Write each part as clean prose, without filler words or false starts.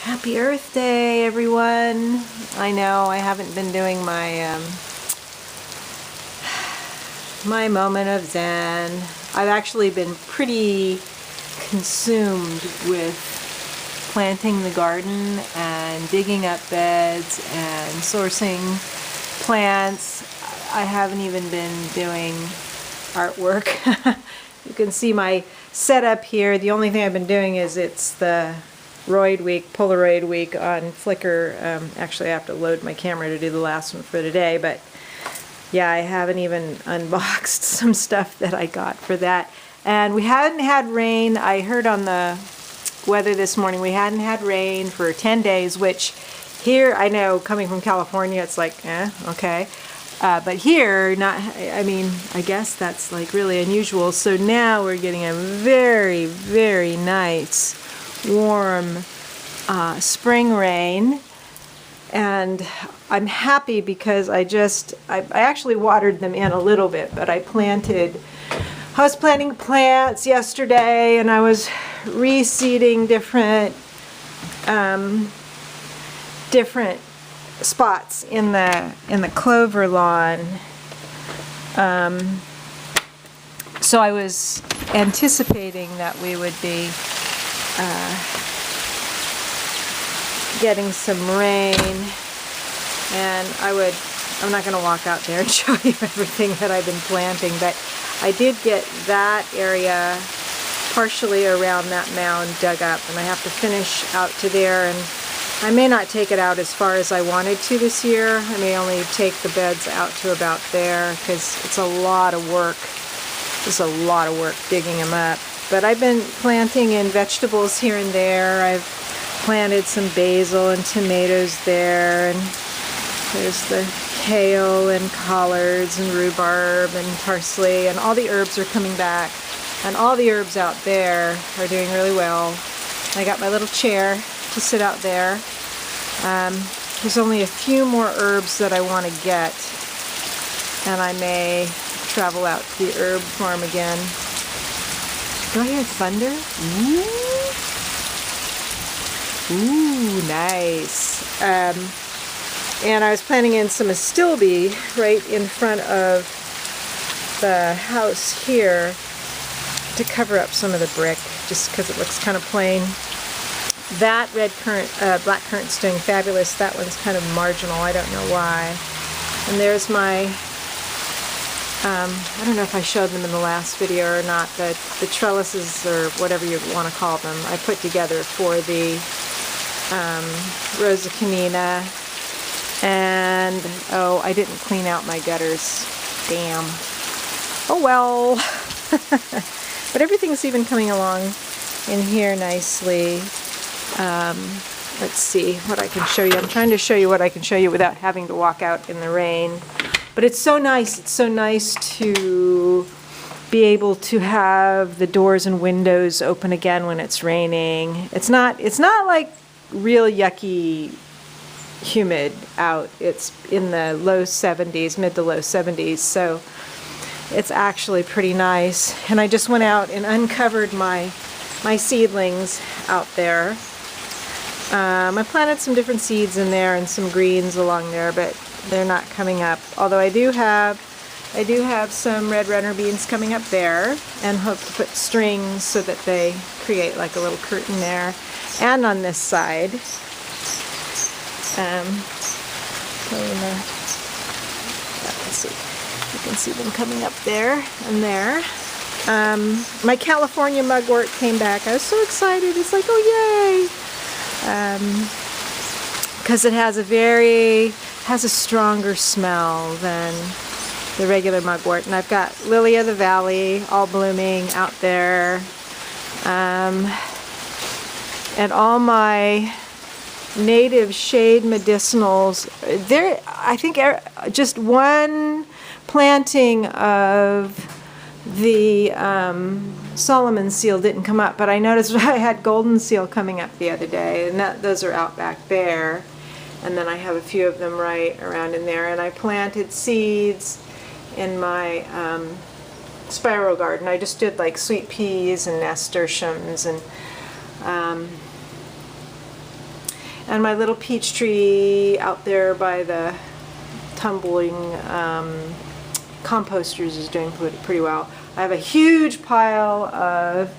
Happy Earth Day, everyone. I know I haven't been doing my my moment of Zen. I've actually been pretty consumed with planting the garden and digging up beds and sourcing plants. I haven't even been doing artwork. You can see my setup here. The only thing I've been doing is it's the Polaroid week on Flickr. Actually, I have to load my camera to do the last one for today, but yeah, I haven't even unboxed some stuff that I got for that. And we hadn't had rain. I heard on the weather this morning we hadn't had rain for 10 days, which here, I know coming from California, it's like, okay. But here, I guess that's like really unusual. So now we're getting a very, very nice, warm spring rain. And I'm happy because I actually watered them in a little bit, but I was planting plants yesterday, and I was reseeding different spots in the clover lawn. So I was anticipating that we would be getting some rain, and I'm not going to walk out there and show you everything that I've been planting, but I did get that area partially around that mound dug up, and I have to finish out to there, and I may not take it out as far as I wanted to this year. I may only take the beds out to about there because it's a lot of work. It's a lot of work digging them up. But I've been planting in vegetables here and there. I've planted some basil and tomatoes there, and there's the kale and collards and rhubarb and parsley, and all the herbs are coming back, and all the herbs out there are doing really well. I got my little chair to sit out there. There's only a few more herbs that I want to get, and I may travel out to the herb farm again. Do I hear thunder? Ooh, nice. And I was planting in some astilbe right in front of the house here to cover up some of the brick, just because it looks kind of plain. That red currant, black currant's doing fabulous. That one's kind of marginal. I don't know why. And there's my, I don't know if I showed them in the last video or not, the trellises, or whatever you want to call them, I put together for the Rosa Canina. And, oh, I didn't clean out my gutters. Damn. Oh well. But everything's even coming along in here nicely. Let's see what I can show you. I'm trying to show you what I can show you without having to walk out in the rain. But it's so nice. It's so nice to be able to have the doors and windows open again when it's raining. It's not like real yucky humid out. It's in the low 70s, mid to low 70s. So it's actually pretty nice. And I just went out and uncovered my seedlings out there. I planted some different seeds in there and some greens along there, but they're not coming up. Although I do have some red runner beans coming up there, and hope to put strings so that they create like a little curtain there. And on this side, let's see, you can see them coming up there and there. My California mugwort came back. I was so excited. It's like, oh yay! Because it has a stronger smell than the regular mugwort. And I've got Lily of the Valley all blooming out there. And all my native shade medicinals. There, I think just one planting of the Solomon seal didn't come up, but I noticed I had golden seal coming up the other day, and those are out back there. And then I have a few of them right around in there. And I planted seeds in my spiral garden. I just did like sweet peas and nasturtiums and And my little peach tree out there by the tumbling composters is doing pretty well. I have a huge pile of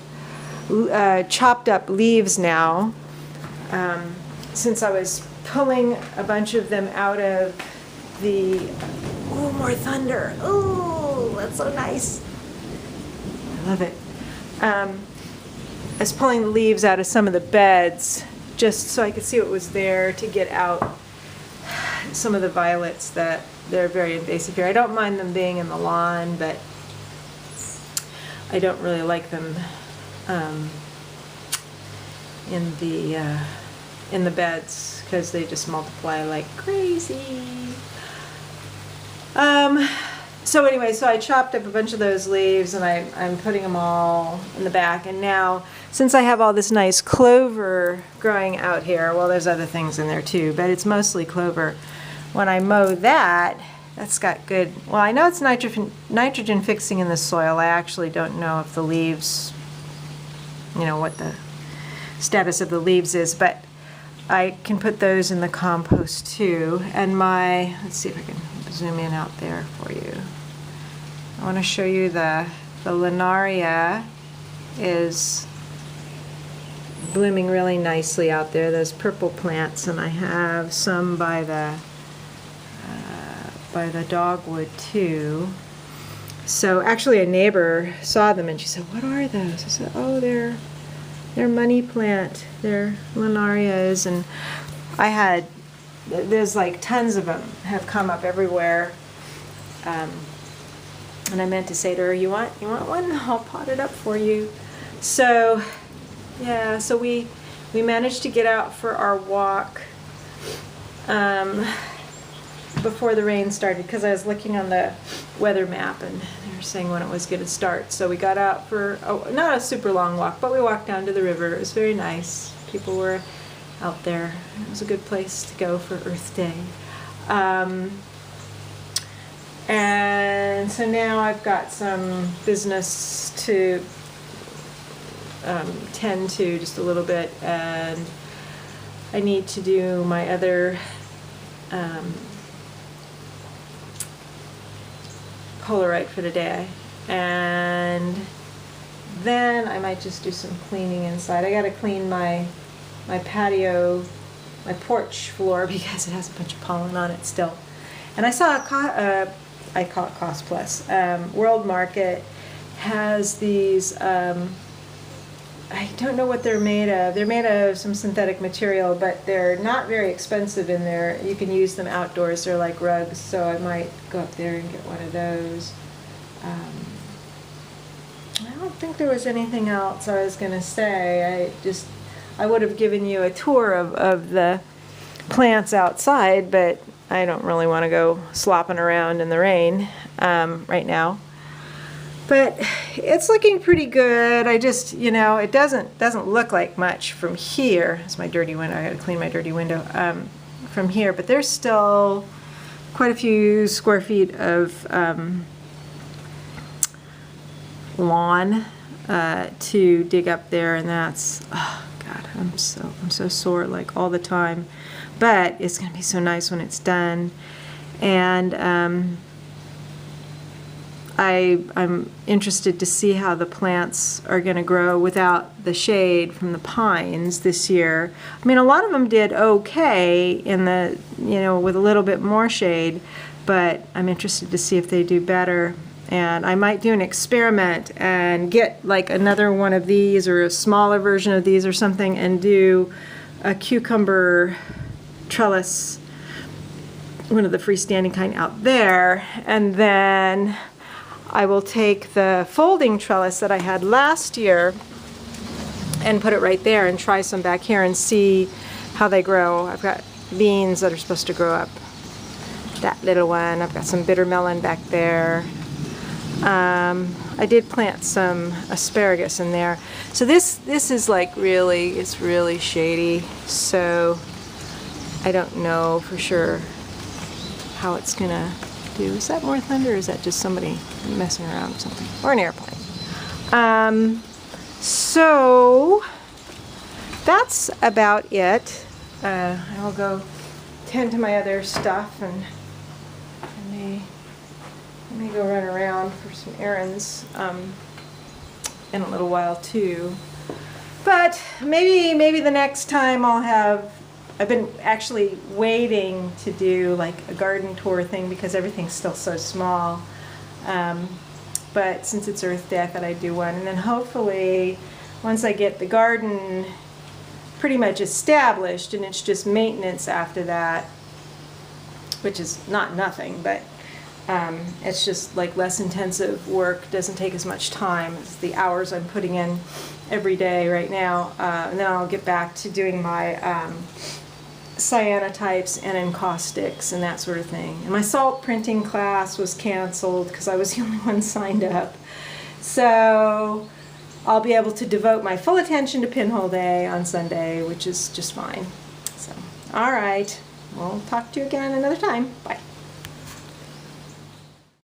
chopped up leaves now, since I was pulling a bunch of them out of the, oh, more thunder. Oh, that's so nice. I love it. I was pulling the leaves out of some of the beds just so I could see what was there to get out some of the violets that they're very invasive here. I don't mind them being in the lawn, but I don't really like them in the beds because they just multiply like crazy. So anyway, so I chopped up a bunch of those leaves and I'm putting them all in the back. And now, since I have all this nice clover growing out here, well, there's other things in there too, but it's mostly clover. When I mow that, that's got good, well, I know it's nitrogen fixing in the soil. I actually don't know if the leaves, you know, what the status of the leaves is, but I can put those in the compost too. And let's see if I can zoom in out there for you. I want to show you the Linaria is blooming really nicely out there, those purple plants, and I have some by the dogwood too. So actually a neighbor saw them and she said, "What are those?" I said, "Oh, they're money plant, they're Linarias." And there's like tons of them have come up everywhere. And I meant to say to her, you want one? I'll pot it up for you. So yeah, so we managed to get out for our walk before the rain started, because I was looking on the weather map and they were saying when it was going to start. So we got out for not a super long walk, but we walked down to the river. It was very nice. People were out there. It was a good place to go for Earth Day. And so now I've got some business to tend to just a little bit, and I need to do my other Polaroid for today, and then I might just do some cleaning inside. I gotta clean my patio, my porch floor, because it has a bunch of pollen on it still. And I saw I call it Cost Plus. World Market has these, I don't know what they're made of. They're made of some synthetic material, but they're not very expensive in there. You can use them outdoors. They're like rugs, so I might go up there and get one of those. I don't think there was anything else I was going to say. I would have given you a tour of the plants outside, but I don't really want to go slopping around in the rain right now. But it's looking pretty good. I just, it doesn't look like much from here. It's my dirty window. I got to clean my dirty window from here. But there's still quite a few square feet of lawn to dig up there, and that's, oh God, I'm so sore like all the time. But it's going to be so nice when it's done. And I'm interested to see how the plants are going to grow without the shade from the pines this year. I mean, a lot of them did okay in the, with a little bit more shade, but I'm interested to see if they do better. And I might do an experiment and get like another one of these or a smaller version of these or something and do a cucumber trellis, one of the freestanding kind out there, and then I will take the folding trellis that I had last year and put it right there and try some back here and see how they grow. I've got beans that are supposed to grow up. That little one. I've got some bitter melon back there. I did plant some asparagus in there. So this is like it's really shady. So I don't know for sure how it's gonna do. Is that more thunder, or is that just somebody messing around with something? Or an airplane? So that's about it. I will go tend to my other stuff, and I may go run around for some errands in a little while too. But maybe the next time I've been actually waiting to do like a garden tour thing because everything's still so small. But since it's Earth Day, I thought I'd do one. And then hopefully, once I get the garden pretty much established and it's just maintenance after that, which is not nothing, but it's just like less intensive work, doesn't take as much time as the hours I'm putting in every day right now. And then I'll get back to doing my cyanotypes and encaustics and that sort of thing. And my salt printing class was canceled because I was the only one signed up. So I'll be able to devote my full attention to Pinhole Day on Sunday, which is just fine. So, all right. We'll talk to you again another time. Bye.